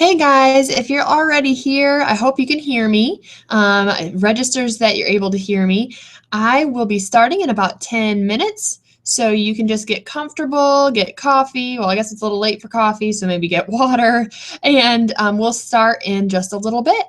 Hey guys, if you're already here, I hope you can hear me. It registers that you're able to hear me. I will be starting in about 10 minutes, so you can just get comfortable, get coffee. Well, I guess it's a little late for coffee, so maybe get water, and we'll start in just a little bit.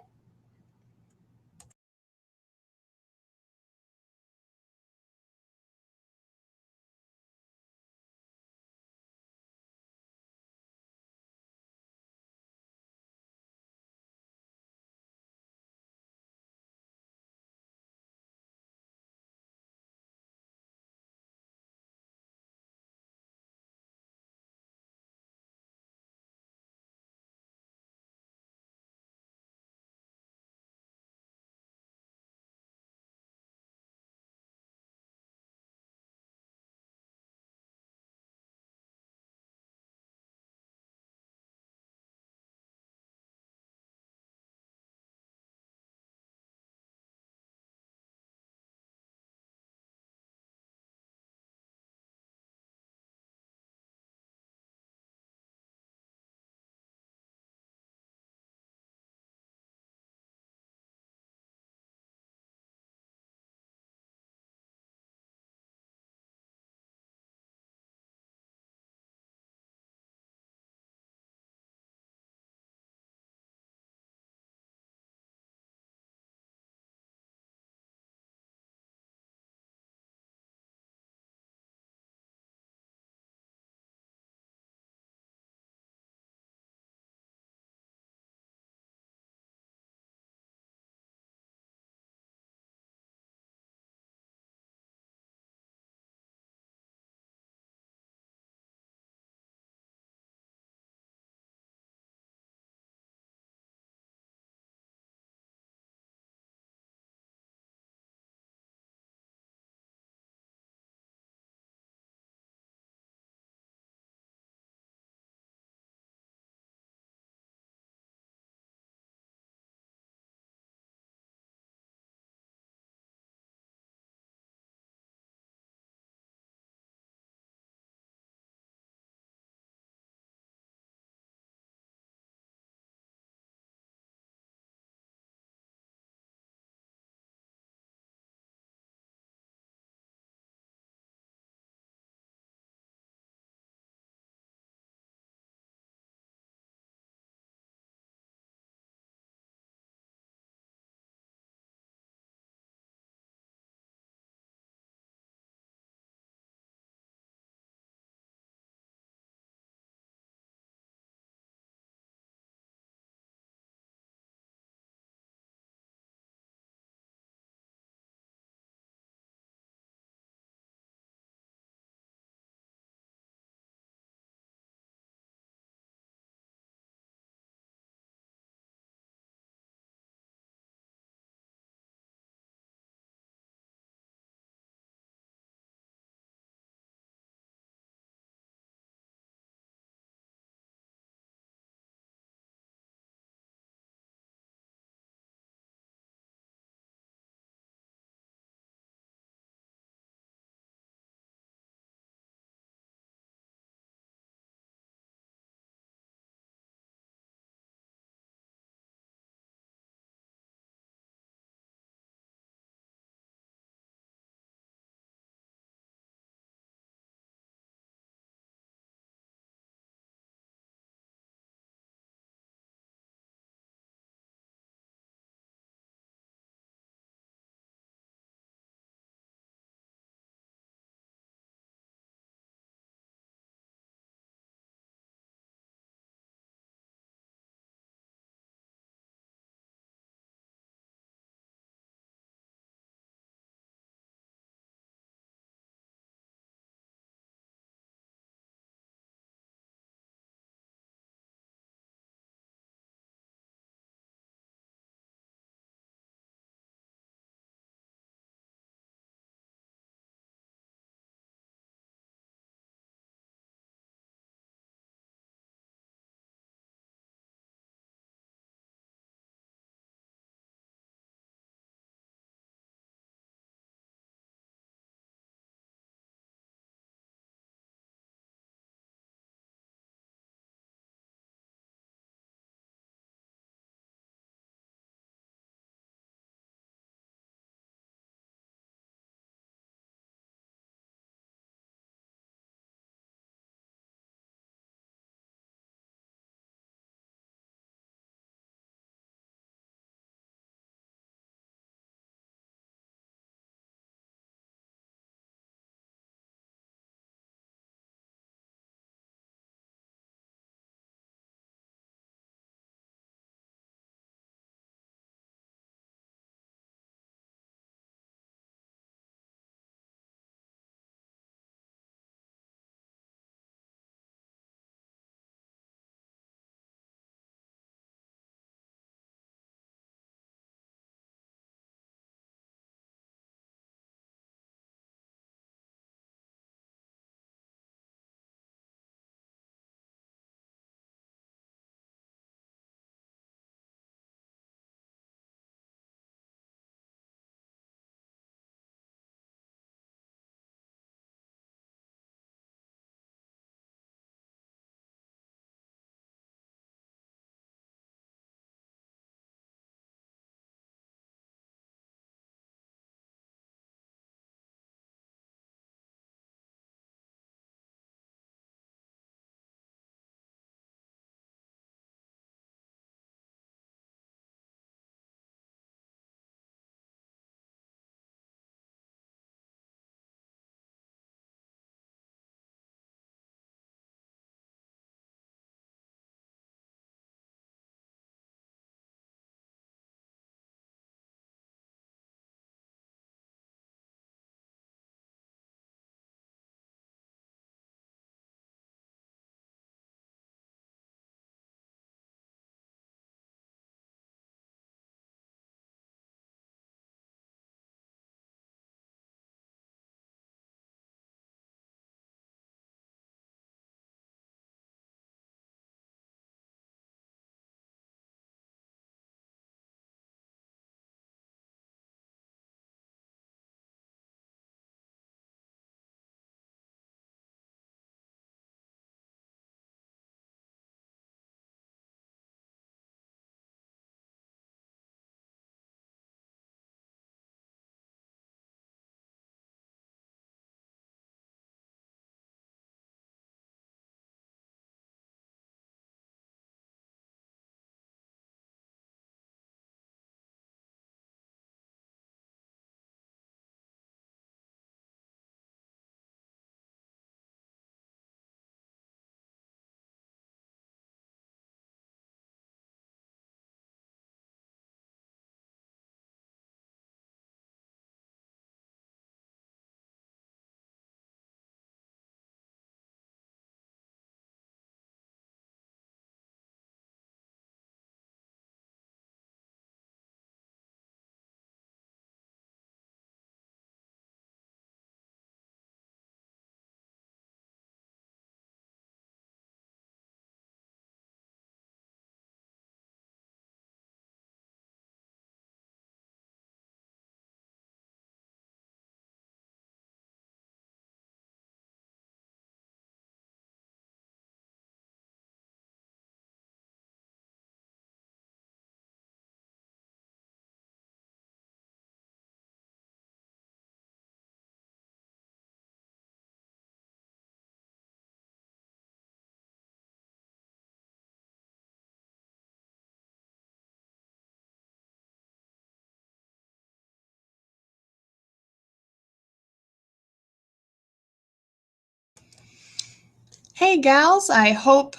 Hey gals, I hope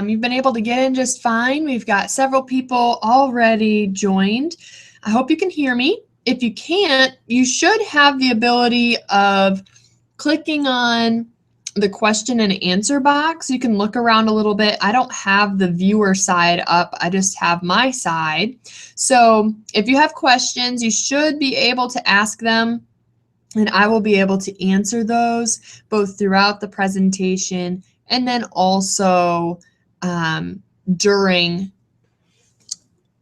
you've been able to get in just fine. We've got several people already joined. I hope you can hear me. If you can't, you should have the ability of clicking on the question and answer box. You can look around a little bit. I don't have the viewer side up, I just have my side. So if you have questions, you should be able to ask them, and I will be able to answer those both throughout the presentation and then also um, during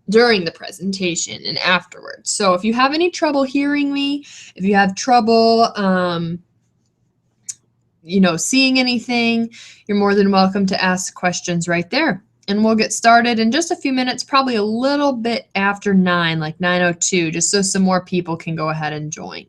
the presentation and afterwards. So if you have any trouble hearing me, if you have trouble seeing anything, you're more than welcome to ask questions right there. And we'll get started in just a few minutes, probably a little bit after 9, like 9:02, just so some more people can go ahead and join.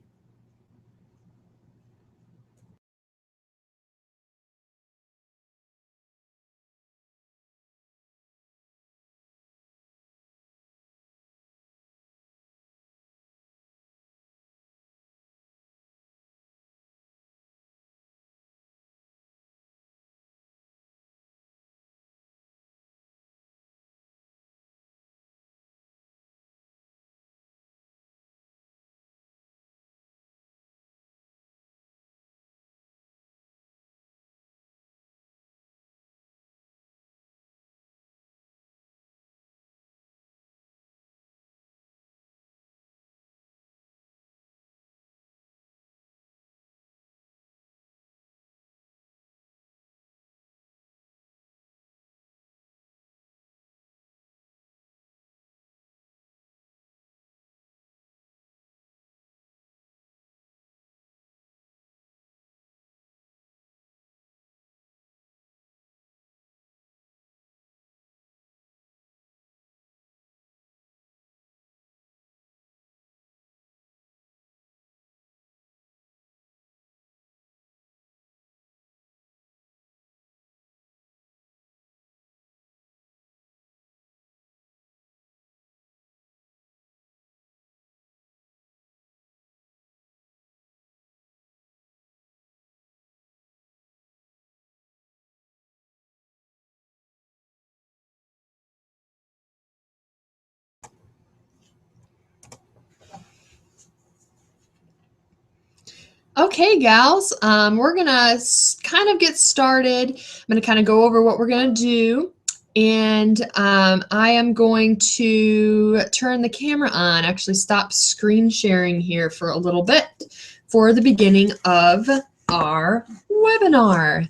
Okay, gals, we're gonna kind of get started. I'm gonna kind of go over what we're gonna do, and I am going to turn the camera on, actually stop screen sharing here for a little bit for the beginning of our webinar.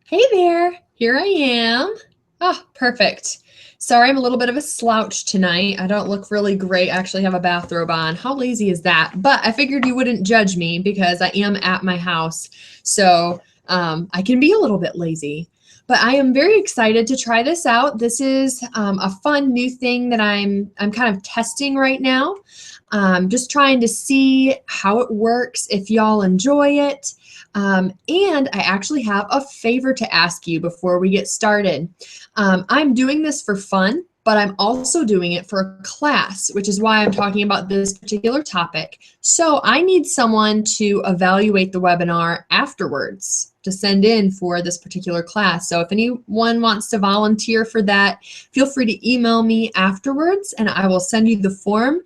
Hey there, here I am. Oh, perfect. Sorry, I'm a little bit of a slouch tonight. I don't look really great. I actually have a bathrobe on. How lazy is that? But I figured you wouldn't judge me because I am at my house. So I can be a little bit lazy. But I am very excited to try this out. This is a fun new thing that I'm kind of testing right now. Just trying to see how it works, if y'all enjoy it. And I actually have a favor to ask you before we get started. I'm doing this for fun, but I'm also doing it for a class, which is why I'm talking about this particular topic. So I need someone to evaluate the webinar afterwards to send in for this particular class. So if anyone wants to volunteer for that, feel free to email me afterwards and I will send you the form.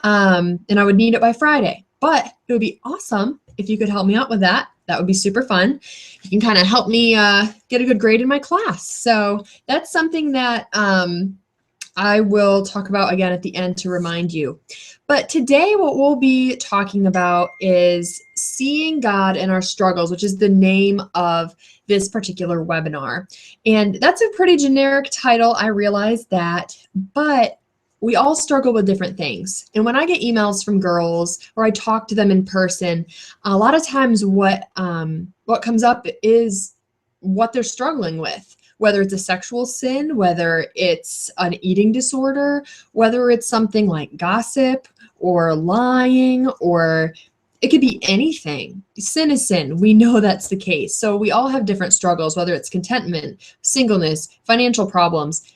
And I would need it by Friday, but it would be awesome if you could help me out with that. That would be super fun. You can kind of help me get a good grade in my class. So that's something that I will talk about again at the end to remind you. But today what we'll be talking about is seeing God in our struggles, which is the name of this particular webinar. And that's a pretty generic title, I realize that, but we all struggle with different things. And when I get emails from girls or I talk to them in person, a lot of times what comes up is what they're struggling with, whether it's a sexual sin, whether it's an eating disorder, whether it's something like gossip or lying, or it could be anything. Sin is sin. We know that's the case. So we all have different struggles, whether it's contentment, singleness, financial problems.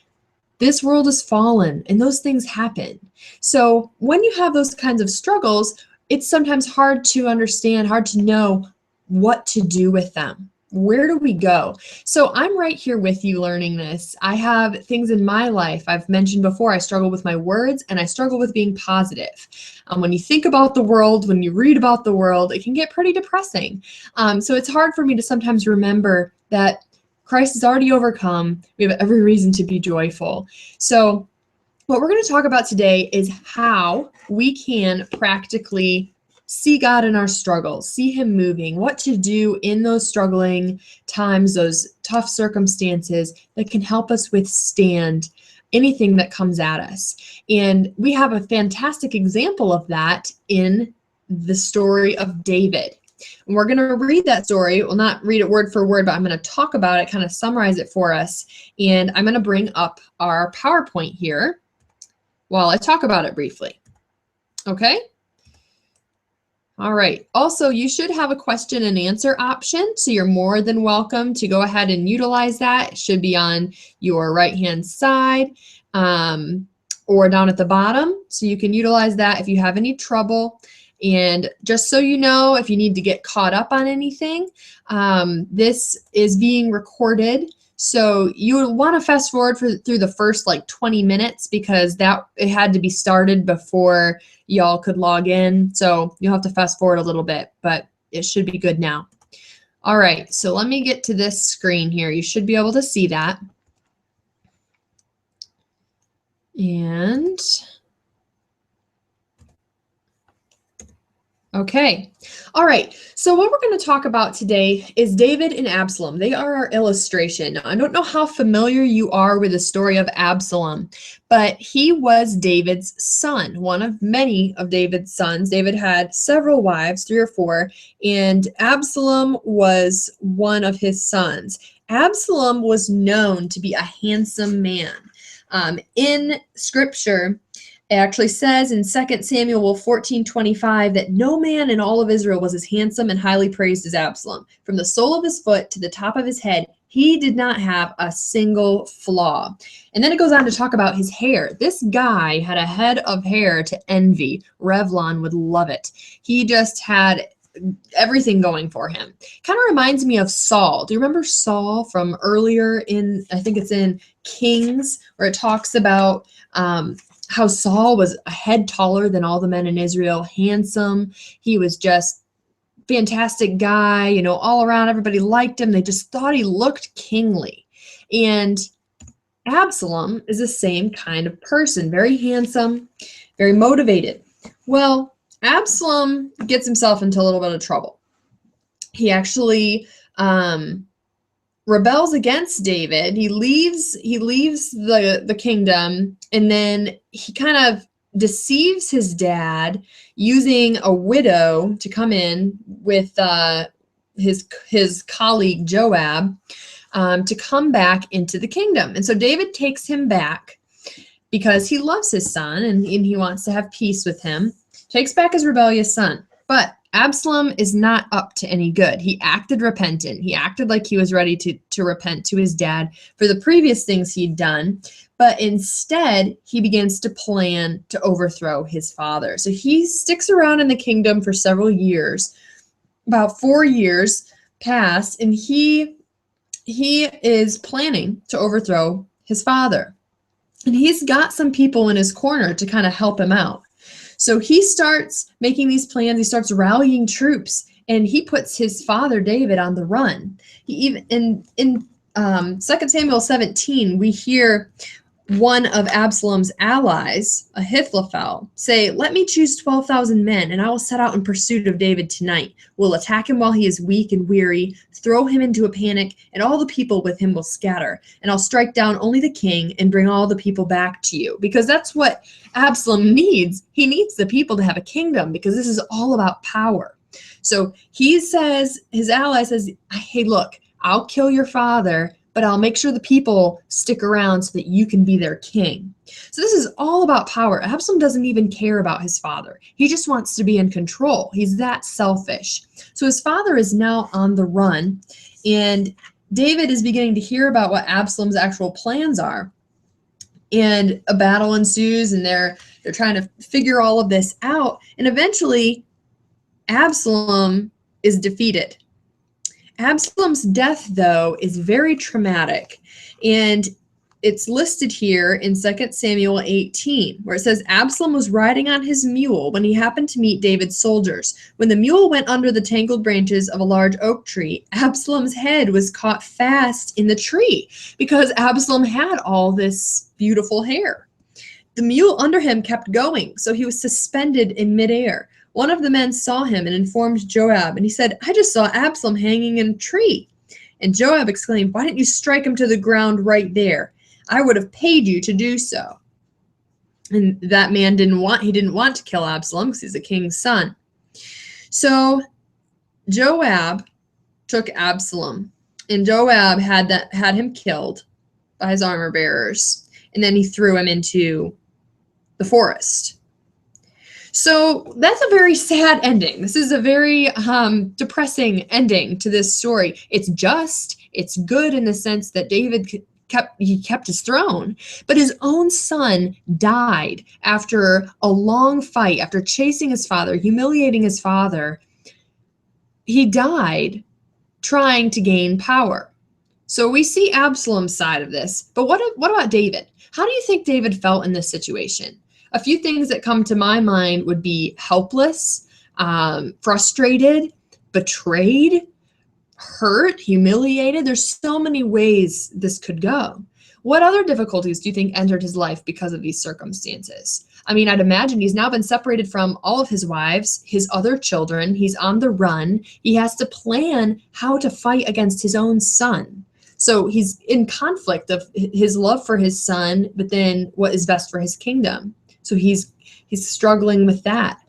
This world is fallen and those things happen. So when you have those kinds of struggles, it's sometimes hard to understand, hard to know what to do with them. Where do we go? So I'm right here with you learning this. I have things in my life. I've mentioned before, I struggle with my words and I struggle with being positive. When you think about the world, when you read about the world, it can get pretty depressing. So it's hard for me to sometimes remember that Christ has already overcome. We have every reason to be joyful. So what we're going to talk about today is how we can practically see God in our struggles, see him moving, what to do in those struggling times, those tough circumstances that can help us withstand anything that comes at us. And we have a fantastic example of that in the story of David. And we're going to read that story. We'll not read it word for word, but I'm going to talk about it, kind of summarize it for us. And I'm going to bring up our PowerPoint here while I talk about it briefly. Okay? All right. Also, you should have a question and answer option, so you're more than welcome to go ahead and utilize that. It should be on your right-hand side or down at the bottom, so you can utilize that if you have any trouble. And just so you know, if you need to get caught up on anything, this is being recorded. So you would want to fast forward through the first like 20 minutes because it had to be started before y'all could log in. So you'll have to fast forward a little bit, but it should be good now. All right, so let me get to this screen here. You should be able to see that. And okay. All right. So what we're going to talk about today is David and Absalom. They are our illustration. Now, I don't know how familiar you are with the story of Absalom, but he was David's son, one of many of David's sons. David had several wives, 3 or 4, and Absalom was one of his sons. Absalom was known to be a handsome man. In scripture, it actually says in 2 Samuel 14:25 that no man in all of Israel was as handsome and highly praised as Absalom. From the sole of his foot to the top of his head, he did not have a single flaw. And then it goes on to talk about his hair. This guy had a head of hair to envy. Revlon would love it. He just had everything going for him. Kind of reminds me of Saul. Do you remember Saul from earlier in, I think it's in Kings, where it talks about how Saul was a head taller than all the men in Israel, handsome. He was just fantastic guy, you know, all around. Everybody liked him. They just thought he looked kingly. And Absalom is the same kind of person, very handsome, very motivated. Well, Absalom gets himself into a little bit of trouble. He actually rebels against David. He leaves the kingdom, and then he kind of deceives his dad using a widow to come in with his colleague Joab to come back into the kingdom. And so David takes him back because he loves his son and he wants to have peace with him. Takes back his rebellious son. But Absalom is not up to any good. He acted repentant. He acted like he was ready to repent to his dad for the previous things he'd done. But instead, he begins to plan to overthrow his father. So he sticks around in the kingdom for several years. About 4 years pass, and he is planning to overthrow his father. And he's got some people in his corner to kind of help him out. So he starts making these plans. He starts rallying troops, and he puts his father David on the run. He even in 2 Samuel 17, we hear one of Absalom's allies, Ahithophel, say, "Let me choose 12,000 men, and I will set out in pursuit of David tonight. We'll attack him while he is weak and weary, throw him into a panic, and all the people with him will scatter. And I'll strike down only the king and bring all the people back to you." Because that's what Absalom needs. He needs the people to have a kingdom, because this is all about power. So he says, his ally says, "Hey, look, I'll kill your father, but I'll make sure the people stick around so that you can be their king." So this is all about power. Absalom doesn't even care about his father. He just wants to be in control. He's that selfish. So his father is now on the run, and David is beginning to hear about what Absalom's actual plans are. And a battle ensues, and they're trying to figure all of this out. And eventually, Absalom is defeated. Absalom's death, though, is very traumatic, and it's listed here in 2 Samuel 18, where it says, Absalom was riding on his mule when he happened to meet David's soldiers. When the mule went under the tangled branches of a large oak tree, Absalom's head was caught fast in the tree because Absalom had all this beautiful hair. The mule under him kept going, so he was suspended in midair. One of the men saw him and informed Joab, and he said, I just saw Absalom hanging in a tree. And Joab exclaimed, why didn't you strike him to the ground right there? I would have paid you to do so. And that man didn't want to kill Absalom because he's a king's son. So Joab took Absalom, and Joab had him killed by his armor bearers, and then he threw him into the forest. So that's a very sad ending. This is a very depressing ending to this story. It's just, it's good in the sense that David kept his throne, but his own son died after a long fight, after chasing his father, humiliating his father. He died trying to gain power. So we see Absalom's side of this, but what about David? How do you think David felt in this situation? A few things that come to my mind would be helpless, frustrated, betrayed, hurt, humiliated. There's so many ways this could go. What other difficulties do you think entered his life because of these circumstances? I mean, I'd imagine he's now been separated from all of his wives, his other children. He's on the run. He has to plan how to fight against his own son. So he's in conflict of his love for his son, but then what is best for his kingdom. So he's struggling with that.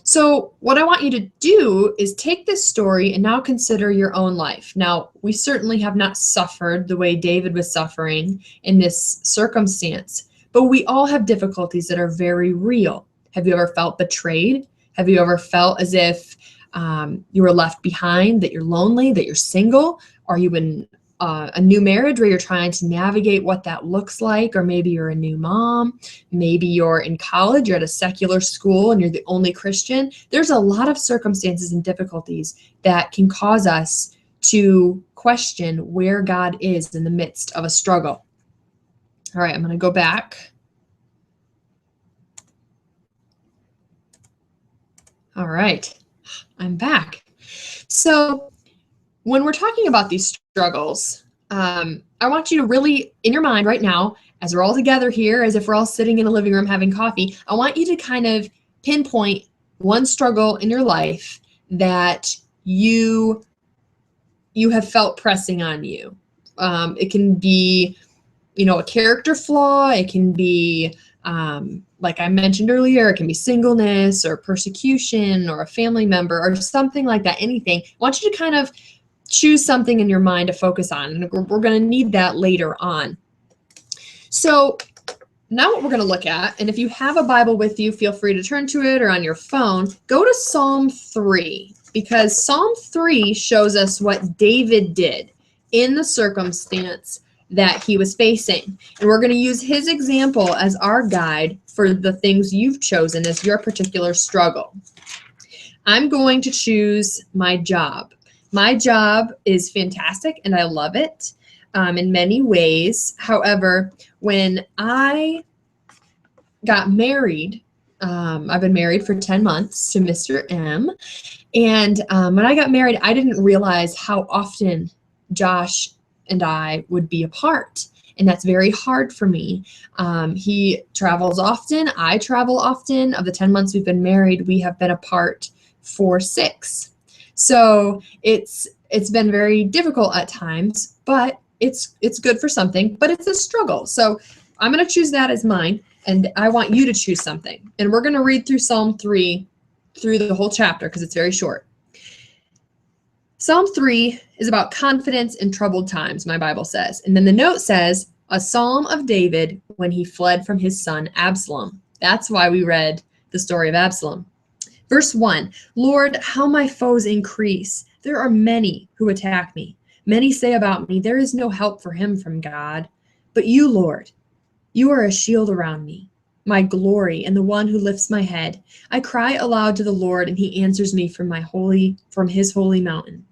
So what I want you to do is take this story and now consider your own life. Now, we certainly have not suffered the way David was suffering in this circumstance, but we all have difficulties that are very real. Have you ever felt betrayed? Have you ever felt as if you were left behind, that you're lonely, that you're single? Are you in a new marriage where you're trying to navigate what that looks like? Or maybe you're a new mom. Maybe you're in college, you're at a secular school and you're the only Christian. There's a lot of circumstances and difficulties that can cause us to question where God is in the midst of a struggle. All right, I'm going to go back. All right, I'm back. So when we're talking about these struggles, I want you to really, in your mind right now, as we're all together here, as if we're all sitting in a living room having coffee, I want you to kind of pinpoint one struggle in your life that you have felt pressing on you. It can be, a character flaw. It can be, like I mentioned earlier, it can be singleness or persecution or a family member or something like that, anything. I want you to kind of choose something in your mind to focus on. And we're going to need that later on. So now what we're going to look at, and if you have a Bible with you, feel free to turn to it, or on your phone, go to Psalm 3, because Psalm 3 shows us what David did in the circumstance that he was facing. And we're going to use his example as our guide for the things you've chosen as your particular struggle. I'm going to choose my job. My job is fantastic and I love it in many ways. However, when I got married, I've been married for 10 months to Mr. M. And when I got married, I didn't realize how often Josh and I would be apart. And that's very hard for me. He travels often. I travel often. Of the 10 months we've been married, we have been apart for 6. So it's been very difficult at times, but it's good for something, but it's a struggle. So I'm going to choose that as mine, and I want you to choose something. And we're going to read through Psalm 3 through the whole chapter because it's very short. Psalm 3 is about confidence in troubled times, my Bible says. And then the note says, a psalm of David when he fled from his son Absalom. That's why we read the story of Absalom. Verse 1, Lord, how my foes increase. There are many who attack me. Many say about me, there is no help for him from God. But you, Lord, you are a shield around me, my glory and the one who lifts my head. I cry aloud to the Lord, and he answers me from his holy mountain.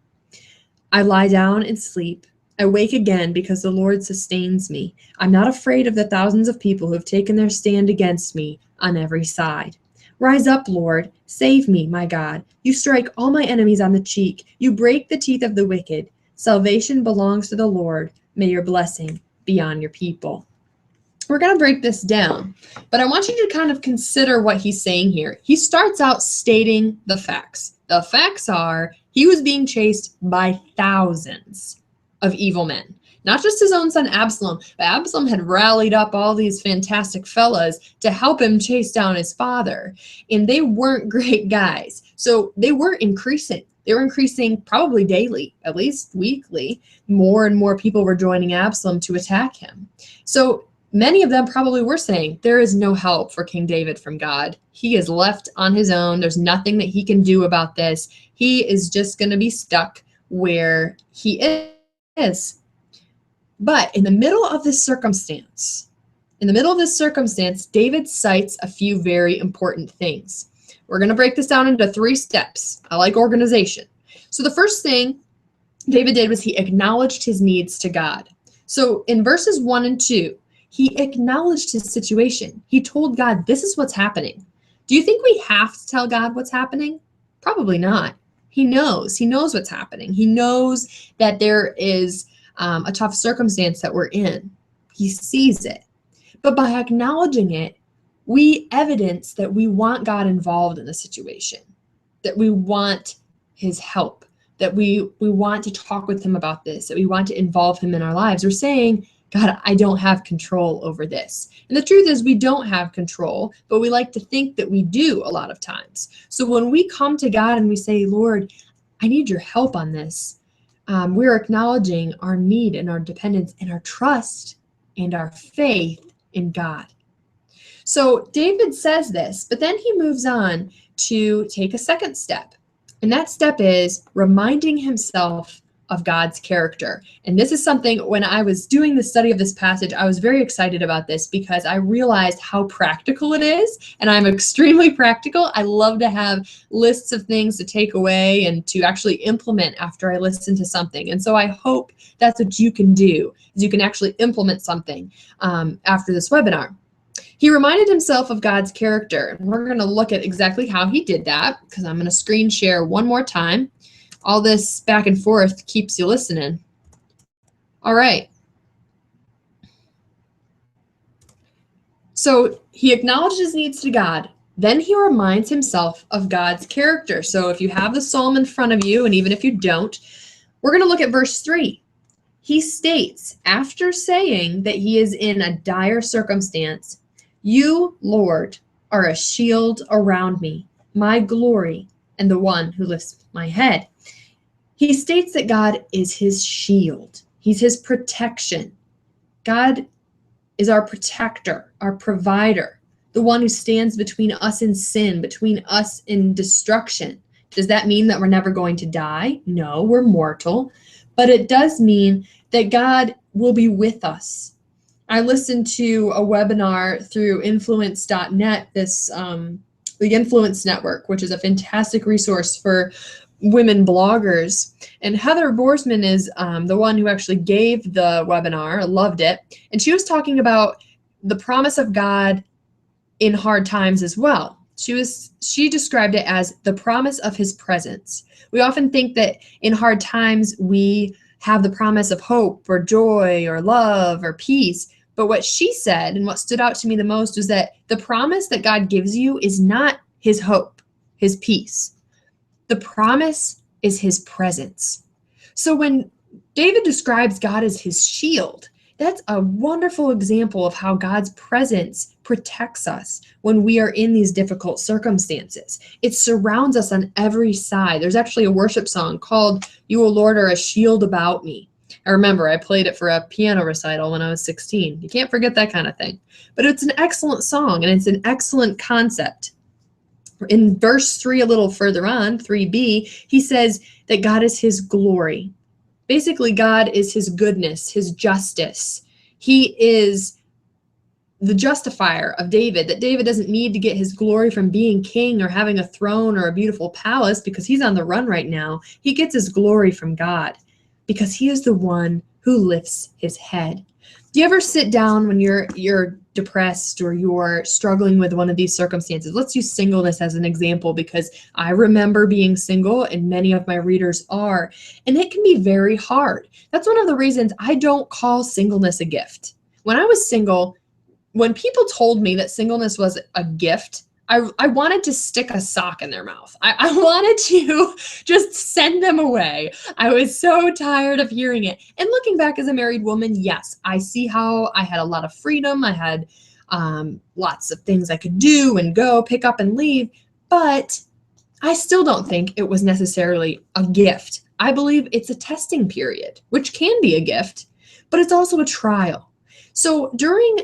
I lie down and sleep. I wake again because the Lord sustains me. I'm not afraid of the thousands of people who have taken their stand against me on every side. Rise up, Lord. Save me, my God. You strike all my enemies on the cheek. You break the teeth of the wicked. Salvation belongs to the Lord. May your blessing be on your people. We're going to break this down, but I want you to kind of consider what he's saying here. He starts out stating the facts. The facts are he was being chased by thousands of evil men. Not just his own son Absalom, but Absalom had rallied up all these fantastic fellas to help him chase down his father. And they weren't great guys. So they were increasing. They were increasing probably daily, at least weekly. More and more people were joining Absalom to attack him. So many of them probably were saying, there is no help for King David from God. He is left on his own. There's nothing that he can do about this. He is just going to be stuck where he is. But in the middle of this circumstance, David cites a few very important things. We're going to break this down into 3 steps. I like organization. So the first thing David did was he acknowledged his needs to God. So in verses 1 and 2, he acknowledged his situation. He told God, this is what's happening. Do you think we have to tell God what's happening? Probably not. He knows what's happening. He knows that there is a tough circumstance that we're in. He sees it. But by acknowledging it, we evidence that we want God involved in the situation, that we want his help, that we want to talk with him about this, that we want to involve him in our lives. We're saying, God, I don't have control over this. And the truth is we don't have control, but we like to think that we do a lot of times. So when we come to God and we say, Lord, I need your help on this, we're acknowledging our need and our dependence and our trust and our faith in God. So David says this, but then he moves on to take a second step. And that step is reminding himself of God's character. And this is something, when I was doing the study of this passage, I was very excited about this because I realized how practical it is. And I'm extremely practical. I love to have lists of things to take away and to actually implement after I listen to something. And so I hope that's what you can do, is you can actually implement something after this webinar. He reminded himself of God's character. And we're going to look at exactly how he did that, because I'm going to screen share one more time. All this back and forth keeps you listening. All right. So he acknowledges his needs to God. Then he reminds himself of God's character. So if you have the psalm in front of you, and even if you don't, we're going to look at verse 3. He states, after saying that he is in a dire circumstance, you, Lord, are a shield around me, my glory, and the one who lifts my head. He states that God is his shield. He's his protection. God is our protector, our provider, the one who stands between us and sin, between us and destruction. Does that mean that we're never going to die? No, we're mortal. But it does mean that God will be with us. I listened to a webinar through influence.net, the Influence Network, which is a fantastic resource for women bloggers. And Heather Borsman is the one who actually gave the webinar. I loved it. And she was talking about the promise of God in hard times as well. She described it as the promise of his presence. We often think that in hard times we have the promise of hope or joy or love or peace. But what she said, and what stood out to me the most, was that the promise that God gives you is not his hope, his peace. The promise is his presence. So when David describes God as his shield, that's a wonderful example of how God's presence protects us when we are in these difficult circumstances. It surrounds us on every side. There's actually a worship song called You, O Lord, Are a Shield About Me. I remember I played it for a piano recital when I was 16. You can't forget that kind of thing. But it's an excellent song, and it's an excellent concept. In verse 3, a little further on, 3b, he says that God is his glory. Basically, God is his goodness, his justice. He is the justifier of David, that David doesn't need to get his glory from being king or having a throne or a beautiful palace because he's on the run right now. He gets his glory from God. because he is the one who lifts his head. Do you ever sit down when you're depressed or you're struggling with one of these circumstances? Let's use singleness as an example, because I remember being single and many of my readers are, and it can be very hard. That's one of the reasons I don't call singleness a gift. When I was single, when people told me that singleness was a gift, I wanted to stick a sock in their mouth. I wanted to just send them away. I was so tired of hearing it. And looking back as a married woman, yes, I see how I had a lot of freedom. I had lots of things I could do and go, pick up and leave. But I still don't think it was necessarily a gift. I believe it's a testing period, which can be a gift, but it's also a trial. So during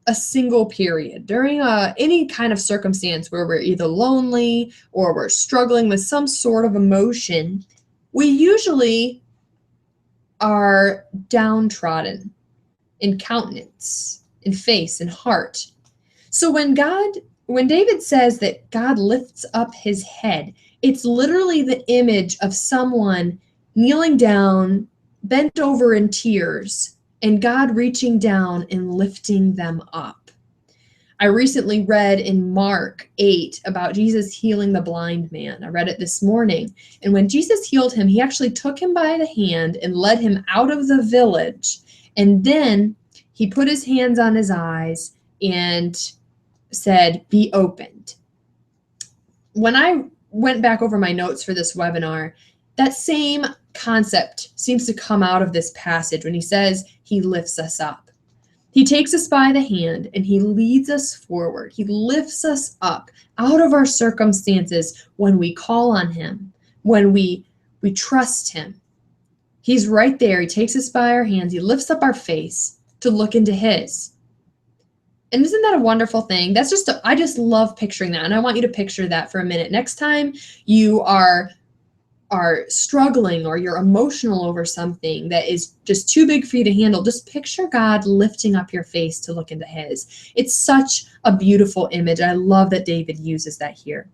a single period, during any kind of circumstance where we're either lonely or we're struggling with some sort of emotion, we usually are downtrodden in countenance, in face, in heart. So when David says that God lifts up his head, it's literally the image of someone kneeling down, bent over in tears, and God reaching down and lifting them up. I recently read in Mark 8 about Jesus healing the blind man. I read it this morning. And when Jesus healed him, he actually took him by the hand and led him out of the village. And then he put his hands on his eyes and said, "Be opened." When I went back over my notes for this webinar, that same concept seems to come out of this passage when he says he lifts us up. He takes us by the hand and he leads us forward. He lifts us up out of our circumstances when we call on him, when we trust him. He's right there. He takes us by our hands. He lifts up our face to look into his. And isn't that a wonderful thing? I just love picturing that. And I want you to picture that for a minute. Next time you are struggling or you're emotional over something that is just too big for you to handle, just picture God lifting up your face to look into his. It's such a beautiful image. I love that David uses that here.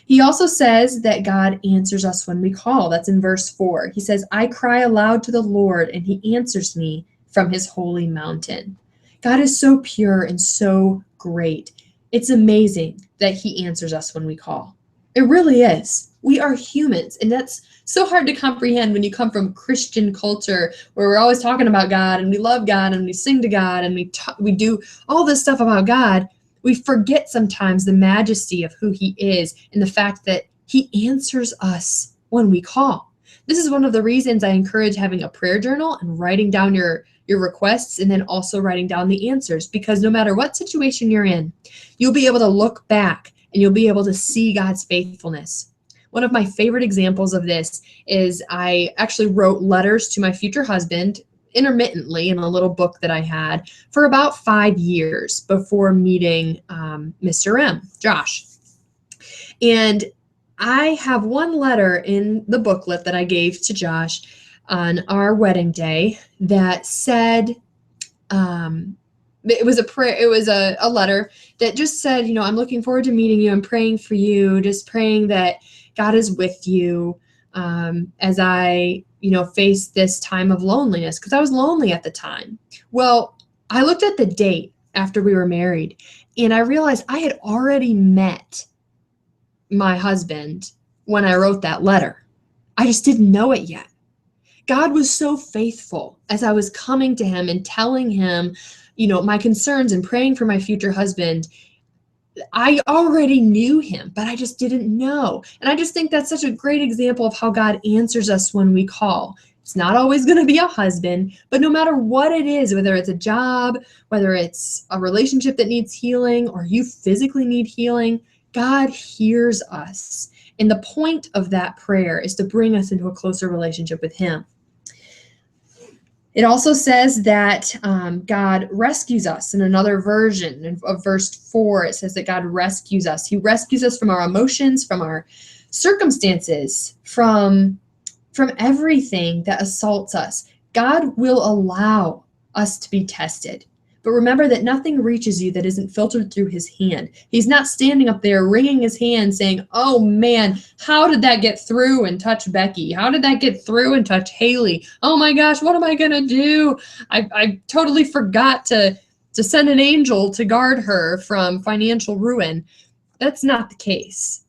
He also says that God answers us when we call. That's in verse 4. He says, "I cry aloud to the Lord, and he answers me from his holy mountain." God is so pure and so great. It's amazing that he answers us when we call. It really is. We are humans, and that's so hard to comprehend when you come from Christian culture where we're always talking about God and we love God and we sing to God and we do all this stuff about God. We forget sometimes the majesty of who he is and the fact that he answers us when we call. This is one of the reasons I encourage having a prayer journal and writing down your requests and then also writing down the answers, because no matter what situation you're in, you'll be able to look back and you'll be able to see God's faithfulness. One of my favorite examples of this is I actually wrote letters to my future husband intermittently in a little book that I had for about 5 years before meeting Mr. M, Josh. And I have one letter in the booklet that I gave to Josh on our wedding day that said, it was a prayer. It was a letter that just said, I'm looking forward to meeting you. I'm praying for you, just praying that God is with you as I, face this time of loneliness, because I was lonely at the time. Well, I looked at the date after we were married, and I realized I had already met my husband when I wrote that letter. I just didn't know it yet. God was so faithful as I was coming to him and telling him, my concerns and praying for my future husband. I already knew him, but I just didn't know. And I just think that's such a great example of how God answers us when we call. It's not always going to be a husband, but no matter what it is, whether it's a job, whether it's a relationship that needs healing, or you physically need healing, God hears us. And the point of that prayer is to bring us into a closer relationship with him. It also says that God rescues us. In another version of verse 4, it says that God rescues us. He rescues us from our emotions, from our circumstances, from everything that assaults us. God will allow us to be tested. But remember that nothing reaches you that isn't filtered through his hand. He's not standing up there wringing his hand saying, oh man, how did that get through and touch Becky? How did that get through and touch Haley? Oh my gosh, what am I going to do? I totally forgot to send an angel to guard her from financial ruin. That's not the case.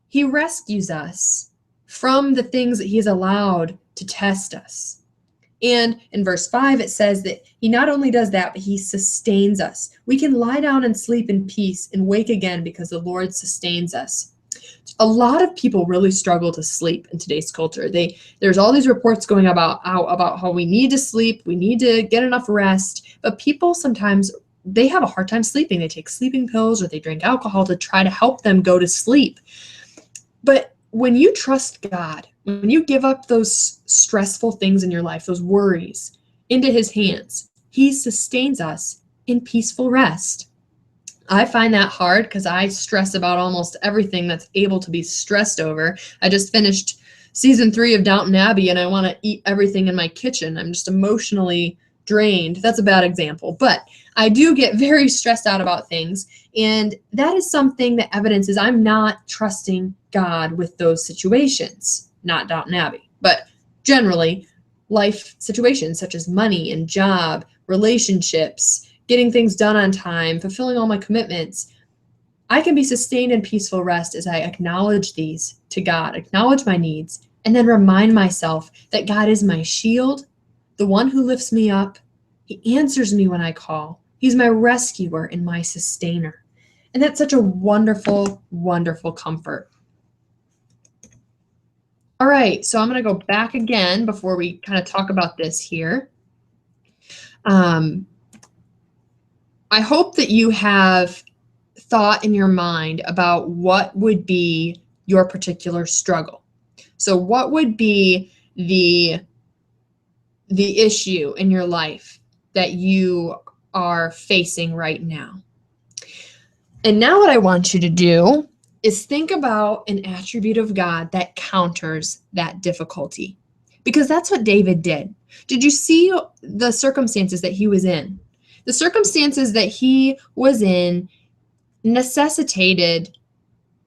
He rescues us from the things that he has allowed to test us. And in verse 5, it says that he not only does that, but he sustains us. We can lie down and sleep in peace and wake again because the Lord sustains us. A lot of people really struggle to sleep in today's culture. There's all these reports going about how we need to sleep, we need to get enough rest, but people sometimes, they have a hard time sleeping. They take sleeping pills or they drink alcohol to try to help them go to sleep. But when you trust God, when you give up those stressful things in your life, those worries, into his hands, he sustains us in peaceful rest. I find that hard because I stress about almost everything that's able to be stressed over. I just finished season 3 of Downton Abbey and I want to eat everything in my kitchen. I'm just emotionally drained. That's a bad example, but I do get very stressed out about things. And that is something that evidences I'm not trusting God with those situations. Not Downton Abbey, but generally life situations such as money and job, relationships, getting things done on time, fulfilling all my commitments. I can be sustained in peaceful rest as I acknowledge these to God, acknowledge my needs, and then remind myself that God is my shield, the one who lifts me up. He answers me when I call. He's my rescuer and my sustainer. And that's such a wonderful, wonderful comfort. All right, so I'm going to go back again before we kind of talk about this here. I hope that you have thought in your mind about what would be your particular struggle. So what would be the issue in your life that you are facing right now? And now what I want you to do is think about an attribute of God that counters that difficulty. Because that's what David did. Did you see the circumstances that he was in? The circumstances that he was in necessitated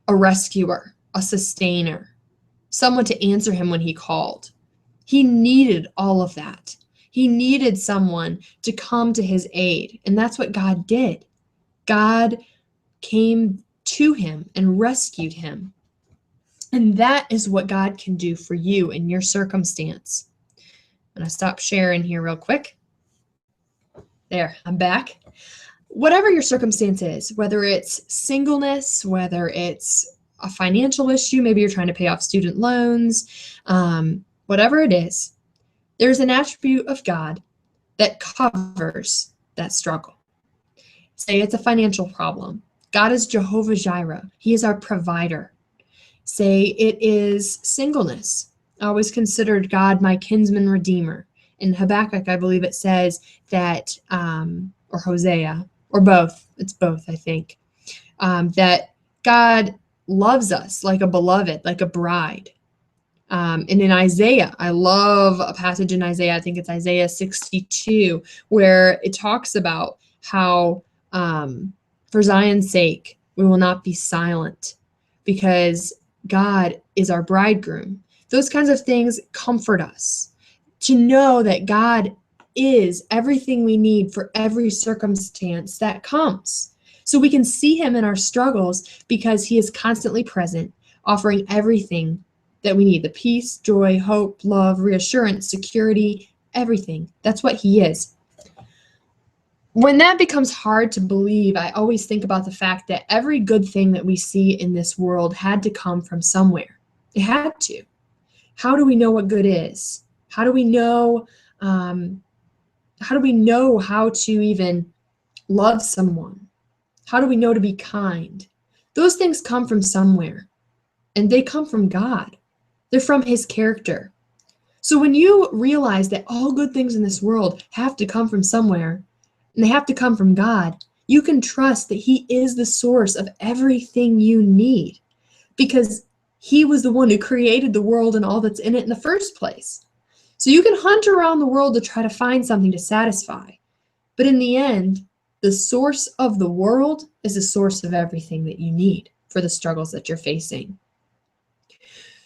a rescuer, a sustainer, someone to answer him when he called. He needed all of that. He needed someone to come to his aid. And that's what God did. God came to him and rescued him. And that is what God can do for you in your circumstance. I'm going to stop sharing here real quick. There, I'm back. Whatever your circumstance is, whether it's singleness, whether it's a financial issue, maybe you're trying to pay off student loans, whatever it is, there's an attribute of God that covers that struggle. Say it's a financial problem. God is Jehovah Jireh. He is our provider. Say it is singleness. I always considered God my kinsman redeemer. In Habakkuk, I believe it says that, or Hosea, or both, it's both, I think, that God loves us like a beloved, like a bride. And in Isaiah, I love a passage in Isaiah, I think it's Isaiah 62, where it talks about how for Zion's sake, we will not be silent because God is our bridegroom. Those kinds of things comfort us to know that God is everything we need for every circumstance that comes. So we can see him in our struggles because he is constantly present, offering everything that we need, the peace, joy, hope, love, reassurance, security, everything. That's what he is. When that becomes hard to believe, I always think about the fact that every good thing that we see in this world had to come from somewhere. It had to. How do we know what good is? How do we know how to even love someone? How do we know to be kind? Those things come from somewhere, and they come from God. They're from his character. So when you realize that all good things in this world have to come from somewhere, and they have to come from God, you can trust that he is the source of everything you need because he was the one who created the world and all that's in it in the first place. So you can hunt around the world to try to find something to satisfy. But in the end, The source of the world is the source of everything that you need for the struggles that you're facing.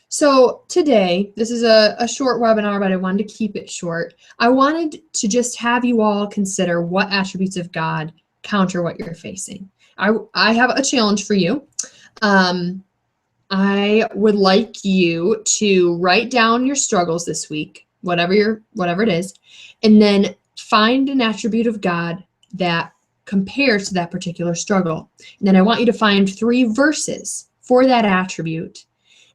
So today, this is a short webinar, but I wanted to keep it short. I wanted to just have you all consider what attributes of God counter what you're facing. I have a challenge for you. I would like you to write down your struggles this week, whatever it is, and then find an attribute of God that compares to that particular struggle. And then I want you to find 3 verses for that attribute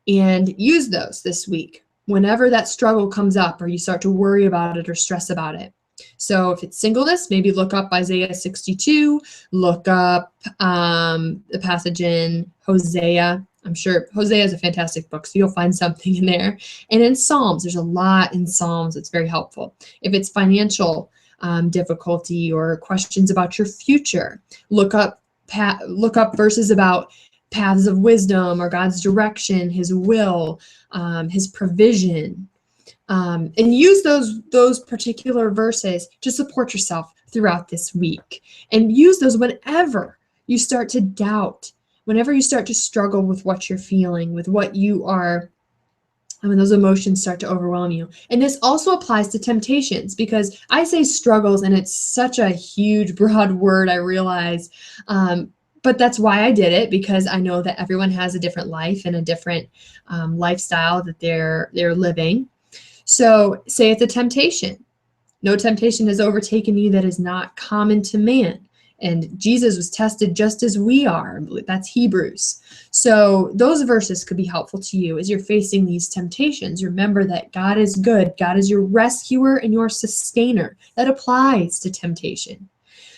and use those this week whenever that struggle comes up or you start to worry about it or stress about it. So if it's singleness, maybe look up Isaiah 62, look up the passage in Hosea. I'm sure Hosea is a fantastic book, so you'll find something in there. And in Psalms, there's a lot in Psalms that's very helpful. If it's financial difficulty or questions about your future, look up verses about paths of wisdom or God's direction, his will, his provision, and use those particular verses to support yourself throughout this week. And use those whenever you start to doubt, whenever you start to struggle with what you're feeling, with what you are, when those emotions start to overwhelm you. And this also applies to temptations, because I say struggles and it's such a huge, broad word, I realize. But that's why I did it, because I know that everyone has a different life and a different lifestyle that they're living. So say it's a temptation. No temptation has overtaken you that is not common to man. And Jesus was tested just as we are. That's Hebrews. So those verses could be helpful to you as you're facing these temptations. Remember that God is good. God is your rescuer and your sustainer. That applies to temptation.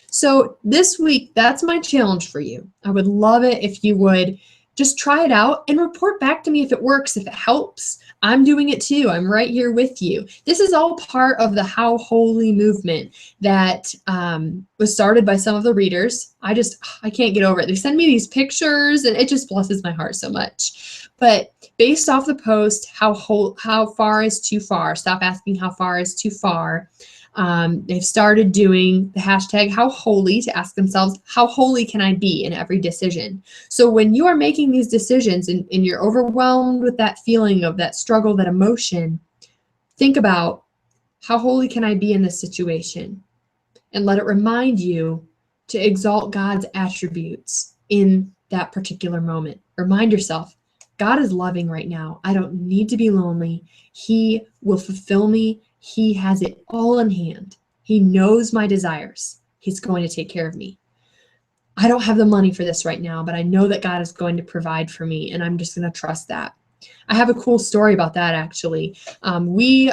So this week, that's my challenge for you. I would love it if you would just try it out and report back to me if it works, if it helps. I'm doing it too. I'm right here with you. This is all part of the How Holy movement that was started by some of the readers. I can't get over it. They send me these pictures and it just blesses my heart so much. But based off the post, how far is too far? Stop asking how far is too far. They've started doing the hashtag How Holy to ask themselves, how holy can I be in every decision? So when you are making these decisions and you're overwhelmed with that feeling of that struggle, that emotion, think about, how holy can I be in this situation? And let it remind you to exalt God's attributes in that particular moment. Remind yourself, God is loving right now. I don't need to be lonely. He will fulfill me. He has it all in hand. He knows my desires. He's going to take care of me. I don't have the money for this right now, but I know that God is going to provide for me, and I'm just going to trust that. I have a cool story about that, actually. We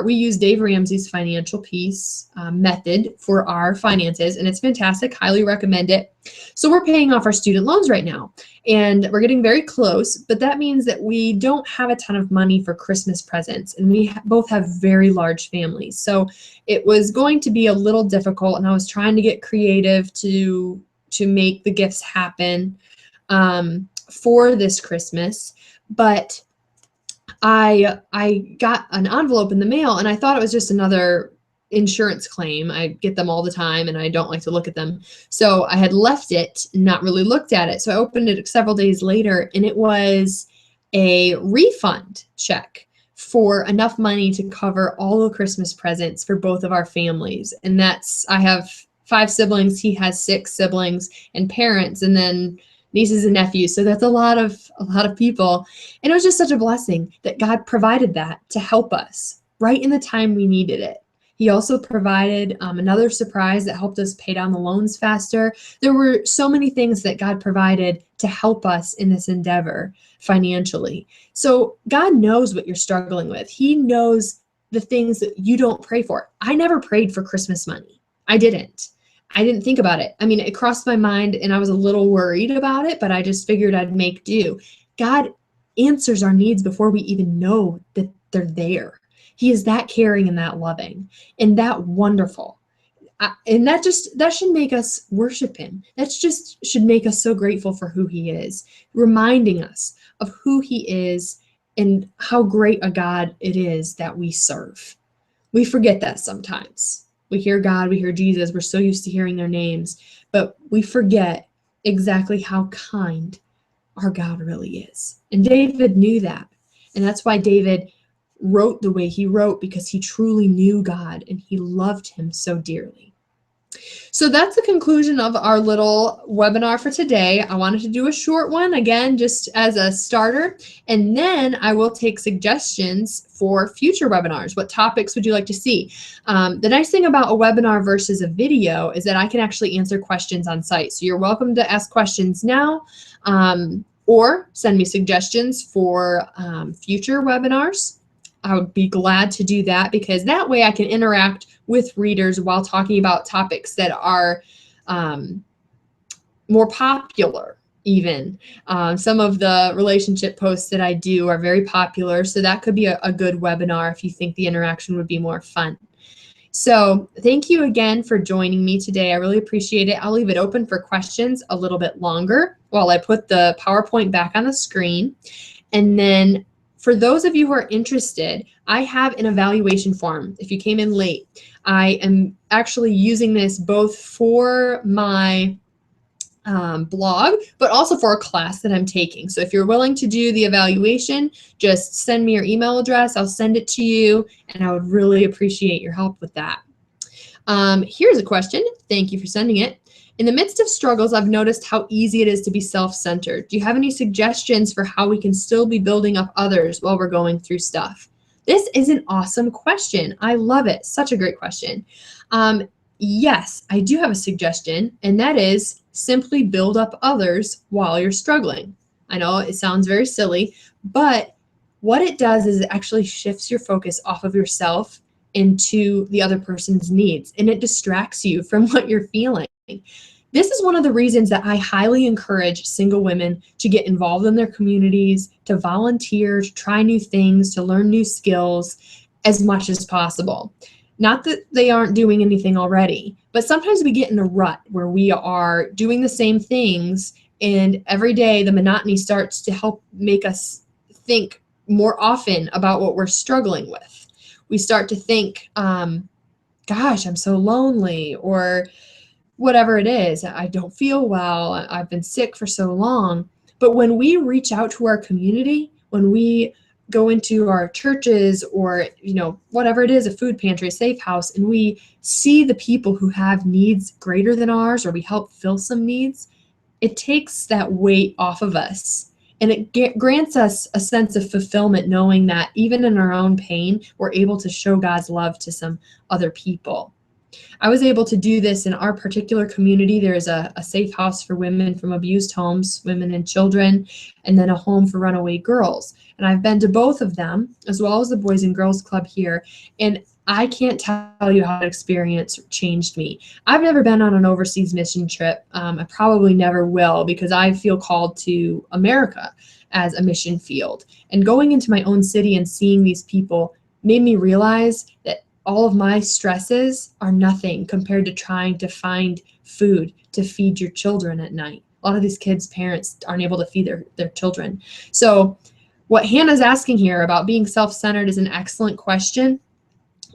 use Dave Ramsey's financial peace method for our finances, and it's fantastic. Highly recommend it. So we're paying off our student loans right now, and we're getting very close, but that means that we don't have a ton of money for Christmas presents, and we both have very large families. So it was going to be a little difficult, and I was trying to get creative to make the gifts happen for this Christmas. But I got an envelope in the mail and I thought it was just another insurance claim. I get them all the time and I don't like to look at them. So I had left it, not really looked at it. So I opened it several days later and it was a refund check for enough money to cover all the Christmas presents for both of our families. And I have 5 siblings, he has 6 siblings and parents, and then nieces and nephews. So that's a lot of people. And it was just such a blessing that God provided that to help us right in the time we needed it. He also provided another surprise that helped us pay down the loans faster. There were so many things that God provided to help us in this endeavor financially. So God knows what you're struggling with. He knows the things that you don't pray for. I never prayed for Christmas money. I didn't think about it. I mean, it crossed my mind and I was a little worried about it, but I just figured I'd make do. God answers our needs before we even know that they're there. He is that caring and that loving and that wonderful. And that should make us worship him. That just should make us so grateful for who he is, reminding us of who he is and how great a God it is that we serve. We forget that sometimes. We hear God, we hear Jesus, we're so used to hearing their names, but we forget exactly how kind our God really is. And David knew that. And that's why David wrote the way he wrote, because he truly knew God and he loved him so dearly. So that's the conclusion of our little webinar for today. I wanted to do a short one, again, just as a starter, and then I will take suggestions for future webinars. What topics would you like to see? The nice thing about a webinar versus a video is that I can actually answer questions on site. So you're welcome to ask questions now, or send me suggestions for future webinars. I would be glad to do that, because that way I can interact with readers while talking about topics that are more popular even. Some of the relationship posts that I do are very popular, so that could be a good webinar if you think the interaction would be more fun. So thank you again for joining me today. I really appreciate it. I'll leave it open for questions a little bit longer while I put the PowerPoint back on the screen. And then for those of you who are interested, I have an evaluation form. If you came in late, I am actually using this both for my blog, but also for a class that I'm taking. So if you're willing to do the evaluation, just send me your email address. I'll send it to you, and I would really appreciate your help with that. Here's a question. Thank you for sending it. In the midst of struggles, I've noticed how easy it is to be self-centered. Do you have any suggestions for how we can still be building up others while we're going through stuff? This is an awesome question. I love it. Such a great question. Yes, I do have a suggestion, and that is simply build up others while you're struggling. I know it sounds very silly, but what it does is it actually shifts your focus off of yourself into the other person's needs, and it distracts you from what you're feeling. This is one of the reasons that I highly encourage single women to get involved in their communities, to volunteer, to try new things, to learn new skills as much as possible. Not that they aren't doing anything already, but sometimes we get in a rut where we are doing the same things, and every day the monotony starts to help make us think more often about what we're struggling with. We start to think, gosh, I'm so lonely, or whatever it is, I don't feel well, I've been sick for so long. But when we reach out to our community, when we go into our churches, or whatever it is, a food pantry, a safe house, and we see the people who have needs greater than ours, or we help fill some needs, it takes that weight off of us, and it grants us a sense of fulfillment, knowing that even in our own pain, we're able to show God's love to some other people. I was able to do this in our particular community. There is a safe house for women from abused homes, women and children, and then a home for runaway girls. And I've been to both of them, as well as the Boys and Girls Club here. And I can't tell you how that experience changed me. I've never been on an overseas mission trip. I probably never will, because I feel called to America as a mission field. And going into my own city and seeing these people made me realize that all of my stresses are nothing compared to trying to find food to feed your children at night. A lot of these kids' parents aren't able to feed their children. So what Hannah's asking here about being self-centered is an excellent question.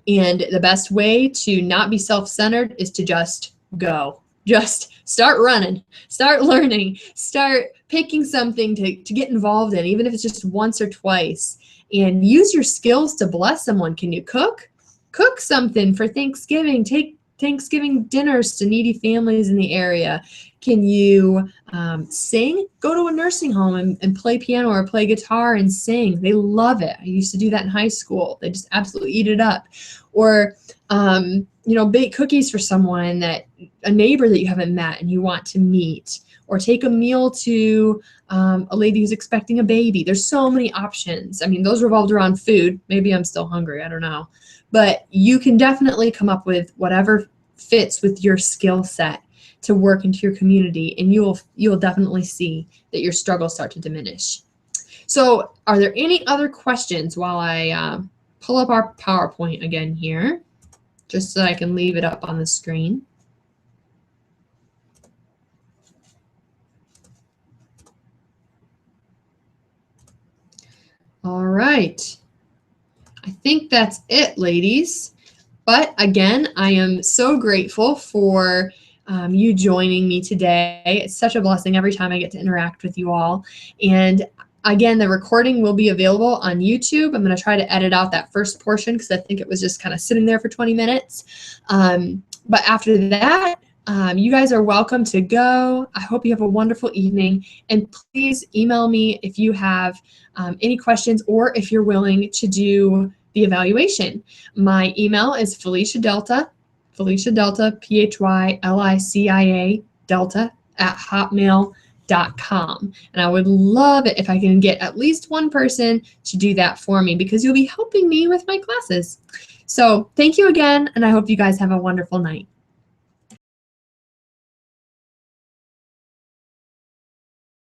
And the best way to not be self-centered is to just go. Just start running, start learning, start picking something to get involved in, even if it's just once or twice. And use your skills to bless someone. Can you cook? Cook something for Thanksgiving. Take Thanksgiving dinners to needy families in the area. Can you sing? Go to a nursing home and play piano or play guitar and sing. They love it. I used to do that in high school. They just absolutely eat it up. Or, bake cookies for someone, a neighbor that you haven't met and you want to meet. Or take a meal to a lady who's expecting a baby. There's so many options. I mean, those revolved around food. Maybe I'm still hungry. I don't know. But you can definitely come up with whatever fits with your skill set to work into your community, and you'll definitely see that your struggles start to diminish. So are there any other questions while I pull up our PowerPoint again here, just so I can leave it up on the screen? All right. I think that's it, ladies. But again, I am so grateful for you joining me today. It's such a blessing every time I get to interact with you all. And again, the recording will be available on YouTube. I'm going to try to edit out that first portion because I think it was just kind of sitting there for 20 minutes. But after that, you guys are welcome to go. I hope you have a wonderful evening. And please email me if you have any questions or if you're willing to do the evaluation. My email is Phelicia Delta, Phelicia, Delta, @hotmail.com. And I would love it if I can get at least one person to do that for me because you'll be helping me with my classes. So thank you again, and I hope you guys have a wonderful night.